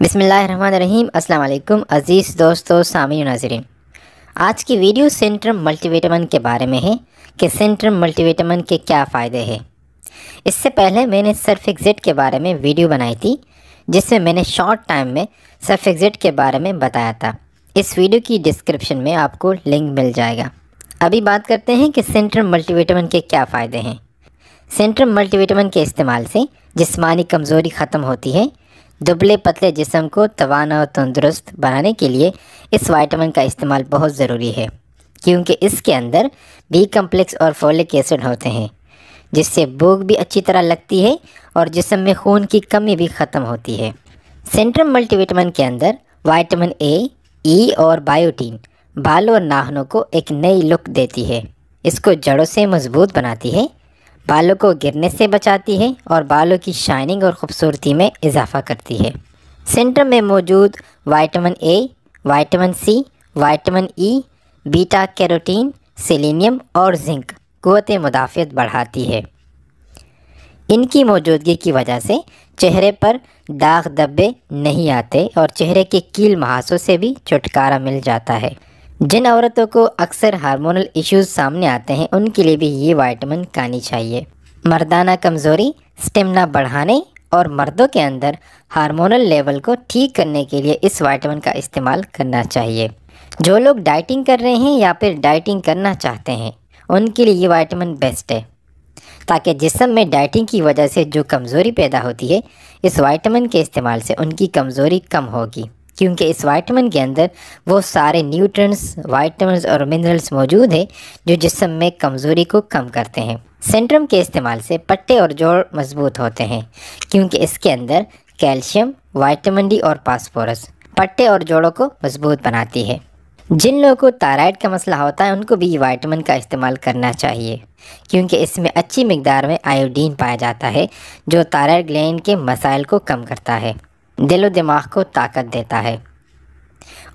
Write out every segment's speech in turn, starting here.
بسم اللہ الرحمن الرحیم۔ السلام علیکم عزیز دوستو، سامعین و ناظرین۔ آج کی ویڈیو سینٹرم ملٹی وٹامن کے بارے میں ہے کہ سینٹرم ملٹی وٹامن کے کیا فائدے ہیں۔ اس سے پہلے میں نے سرفیکزٹ کے بارے میں ویڈیو بنائی تھی، جس میں نے شارٹ ٹائم میں سرفیکزٹ کے بارے میں بتایا تھا۔ اس ویڈیو کی ڈسکرپشن میں آپ کو لنک مل جائے گا۔ ابھی بات کرتے ہیں کہ سینٹرم ملٹی وٹامن کے کیا فائدے ہیں۔ سینٹرم ملٹی وٹامن کے استعمال سے جسمانی کمزوری ختم ہوتی ہے۔ دبلے پتلے جسم کو توانا اور تندرست بنانے کے لیے اس وائٹامن کا استعمال بہت ضروری ہے، کیونکہ اس کے اندر بی کمپلیکس اور فولک ایسڈ ہوتے ہیں، جس سے بھوک بھی اچھی طرح لگتی ہے اور جسم میں خون کی کمی بھی ختم ہوتی ہے۔ سینٹرم ملٹی وٹامن کے اندر وائٹامن اے، ای اور بائیوٹین بالوں اور ناخنوں کو ایک نئی لک دیتی ہے۔ اس کو جڑوں سے مضبوط بناتی ہے، بالوں کو گرنے سے بچاتی ہے اور بالوں کی شائننگ اور خوبصورتی میں اضافہ کرتی ہے۔ سینٹرم میں موجود vitamin A, vitamin C, vitamin E, beta carotene, selenium اور زنک قوت مدافعت بڑھاتی ہے۔ ان کی موجودگی کی وجہ سے چہرے پر داغ دھبے نہیں آتے اور چہرے کے کیل محاسوں سے بھی چھٹکارا مل جاتا ہے۔ جن عورتوں کو اکثر ہارمونل ایشوز سامنے آتے ہیں، ان کے لیے بھی یہ وائٹامن کھانی چاہیے۔ مردانہ کمزوری، سٹیمنا بڑھانے اور مردوں کے اندر ہارمونل لیول کو ٹھیک کرنے کے لیے اس وائٹامن کا استعمال کرنا چاہیے۔ جو لوگ ڈائٹنگ کر رہے ہیں یا پھر ڈائٹنگ کرنا چاہتے ہیں، ان کے لیے یہ وائٹامن بیسٹ ہے، تاکہ جسم میں ڈائٹنگ کی وجہ سے جو کمزوری پیدا ہوتی ہے، اس وائٹامن کے استعمال سے ان کی کمزوری کم ہوگی، کیونکہ اس وائٹامن کے اندر وہ سارے نیوٹرنز، وائٹامنز اور منرلز موجود ہیں جو جسم میں کمزوری کو کم کرتے ہیں۔ سینٹرم کے استعمال سے پٹے اور جوڑ مضبوط ہوتے ہیں، کیونکہ اس کے اندر کیلشیم، وائٹامن ڈی اور فاسفورس پٹے اور جوڑوں کو مضبوط بناتی ہے۔ جن لوگوں کو تائرائیڈ کا مسئلہ ہوتا ہے، ان کو بھی یہ وائٹامن کا استعمال کرنا چاہیے، کیونکہ اس میں اچھی مقدار میں آیوڈین پایا جاتا ہے، جو تائرائیڈ گلینڈ کے مسائل کو کم کرتا ہے، دل و دماغ کو طاقت دیتا ہے۔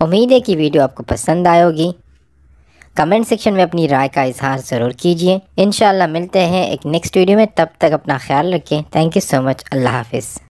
امید ہے کہ ویڈیو آپ کو پسند آئے ہوگی۔ کمنٹ سیکشن میں اپنی رائے کا اظہار ضرور کیجیے۔ انشاءاللہ ملتے ہیں ایک نیکسٹ ویڈیو میں، تب تک اپنا خیال رکھیں۔ تھینک یو سو مچ۔ اللہ حافظ۔